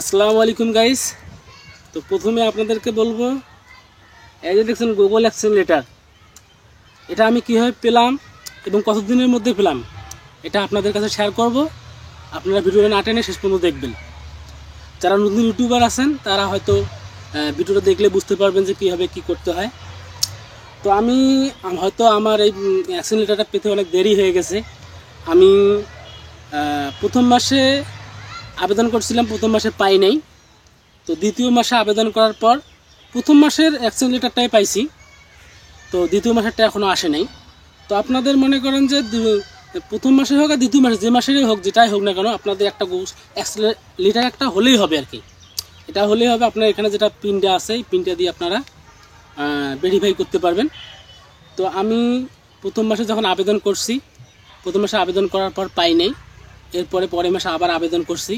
আসসালামু আলাইকুম গাইস। তো প্রথমে আপনাদেরকে বলবো, এই যে দেখছেন গুগল অ্যাক্সিলারেটর, এটা আমি কীভাবে পেলাম এবং কতদিনের মধ্যে পেলাম এটা আপনাদের কাছে শেয়ার করব। আপনারা ভিডিওটা না টেনে শেষ পর্যন্ত দেখবেন। যারা নতুন ইউটিউবার আছেন তারা হয়তো ভিডিওটা দেখলে বুঝতে পারবেন যে কীভাবে কী করতে হয়। তো আমি হয়তো আমার এই অ্যাক্সিলারেটরটা পেতে অনেক দেরি হয়ে গেছে। আমি প্রথম মাসে আবেদন করছিলাম, প্রথম মাসে পাই নাই। তো দ্বিতীয় মাসে আবেদন করার পর প্রথম মাসের অ্যাক্সিলারেটরটাই পাইছি, তো দ্বিতীয় মাসেরটা এখনও আসে নাই। তো আপনাদের মনে করেন যে প্রথম মাসে হোক আর দ্বিতীয় মাসে, যে মাসেরই হোক, যেটাই হোক না কেন, আপনাদের একটা অ্যাক্সিলারেটর একটা হলেই হবে আর কি। এটা হলেই হবে। আপনার এখানে যেটা পিনটা আছে, এই পিনটা দিয়ে আপনারা ভেরিফাই করতে পারবেন। তো আমি প্রথম মাসে যখন আবেদন করছি, প্রথম মাসে আবেদন করার পর পাই নাই। এরপরে পরের মাসে আবার আবেদন করছি,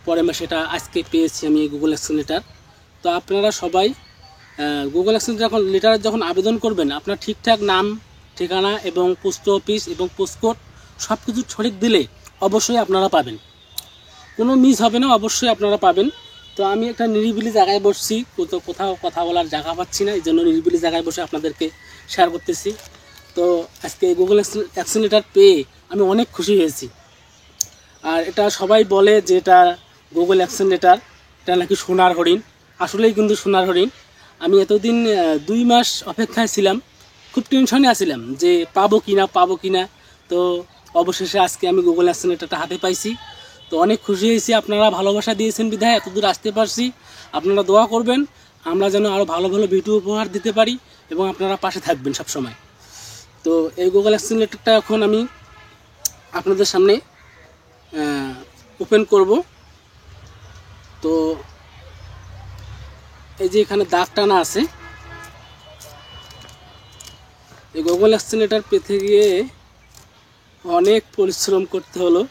পরের মাসে এটা আজকে পেয়েছি আমি গুগল অ্যাক্সিলারেটর। তো আপনারা সবাই গুগল অ্যাক্সিলারেটর যখন আবেদন করবেন, আপনার ঠিকঠাক নাম, ঠিকানা এবং পোস্ট অফিস এবং পোস্টকোড সব কিছু সঠিক দিলে অবশ্যই আপনারা পাবেন, কোনো মিস হবে না, অবশ্যই আপনারা পাবেন। তো আমি একটা নিরিবিলি জায়গায় বসছি, কোথাও কথা বলার জায়গা পাচ্ছি না, এই জন্য নিরিবিলি জায়গায় বসে আপনাদেরকে শেয়ার করতেছি। তো আজকে গুগল অ্যাক্সিলারেটর পেয়ে আমি অনেক খুশি হয়েছি। আর এটা সবাই বলে যে এটা গুগল অ্যাক্সিলারেটর, এটা নাকি সোনার হরিণ। আসলেই কিন্তু সোনার হরিণ। আমি এতদিন 2 মাস অপেক্ষায় ছিলাম, খুব টেনশনে আছিলাম যে পাবো কি না। তো অবশেষে আজকে আমি গুগল অ্যাক্সিলারেটরটা হাতে পাইছি। তো অনেক খুশি হয়েছি। আপনারা ভালোবাসা দিয়েছেন বিধায় এতদূর আসতে পারছি। আপনারা দোয়া করবেন আমরা যেন আরও ভালো ভালো ভিডিও উপহার দিতে পারি এবং আপনারা পাশে থাকবেন সব সময়। তো এই গুগল অ্যাক্সিলারেটরটা এখন আমি আপনাদের সামনে ওপেন করব। তো এই যে এখানে দাগ টানা আছে, এই গুগল অ্যাক্সিলারেটর পেতে গিয়ে অনেক পরিশ্রম করতে হলো।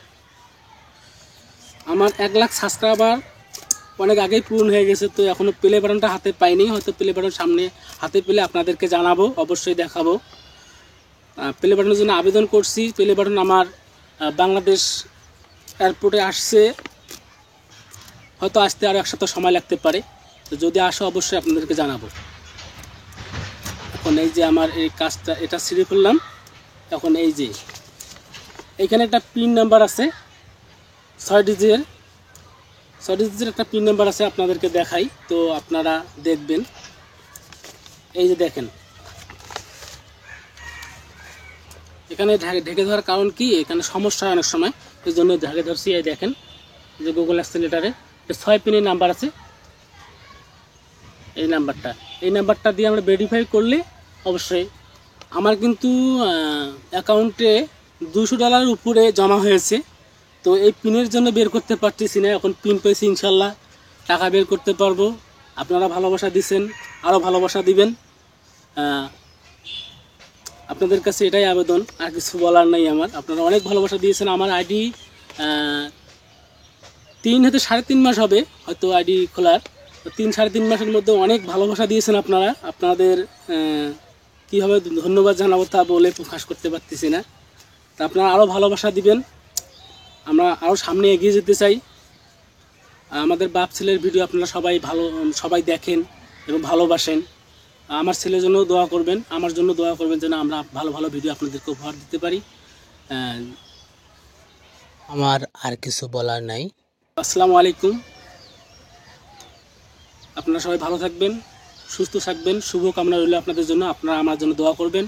আমার 1 লাখ সাবস্ক্রাইবার অনেক আগেই পূরণ হয়ে গেছে। তো এখনও প্লে বাটনটা হাতে পাইনি, হয়তো প্লে বাটন সামনে হাতে পেলে আপনাদেরকে জানাবো, অবশ্যই দেখাবো। প্লে বাটনের জন্য আবেদন করছি। প্লে বাটন আমার বাংলাদেশ এয়ারপোর্টে আসছে, হয়তো আসতে আরও 1 সপ্তাহ সময় লাগতে পারে। তো যদি আসে অবশ্যই আপনাদেরকে জানাবো। এখন এই যে আমার এই কাজটা এটা ছিঁড়ে ফেললাম। এখন এই যে এইখানে একটা পিন নাম্বার আছে, 6 ডিজিটের একটা পিন নাম্বার আছে, আপনাদেরকে দেখাই। তো আপনারা দেখবেন, এই যে দেখেন এখানে ঢেকে ধরার কারণ কি, এখানে সমস্যা হয় অনেক সময়, এই জন্য ঢেকে ধরছি। এই দেখেন যে গুগল অ্যাক্সিলারেটরে 6 পিনের নাম্বার আছে, এই নাম্বারটা দিয়ে আমরা ভেরিফাই করলে অবশ্যই। আমার কিন্তু অ্যাকাউন্টে $200 উপরে জমা হয়েছে। তো এই পিনের জন্য বের করতে পারতেছি না, এখন পিন পেয়েছি, ইনশাল্লাহ টাকা বের করতে পারবো। আপনারা ভালোবাসা দিচ্ছেন, আরও ভালোবাসা দিবেন। আপনাদের কাছে এটাই আবেদন, আর কিছু বলার নাই আমার। আপনারা অনেক ভালোবাসা দিয়েছেন। আমার আইডি 3 হয়তো 3.5 মাস হবে হয়তো আইডি খোলার। 3-3.5 মাসের মধ্যে অনেক ভালোবাসা দিয়েছেন আপনারা। আপনাদের কীভাবে ধন্যবাদ জানাবো তা বলে প্রকাশ করতে পারতেছি না। তা আপনারা আরও ভালোবাসা দিবেন, আমরা আরও সামনে এগিয়ে যেতে চাই। আমাদের বাপ ছেলের ভিডিও আপনারা সবাই দেখেন এবং ভালোবাসেন। আমার ছেলের জন্য দোয়া করবেন, আমার জন্য দোয়া করবেন যেন আমরা ভালো ভালো ভিডিও আপনাদেরকে উপহার দিতে পারি। আমার আর কিছু বলার নাই। আসসালামু আলাইকুম। আপনারা সবাই ভালো থাকবেন, সুস্থ থাকবেন, শুভকামনা রইল আপনাদের জন্য। আপনারা আমার জন্য দোয়া করবেন।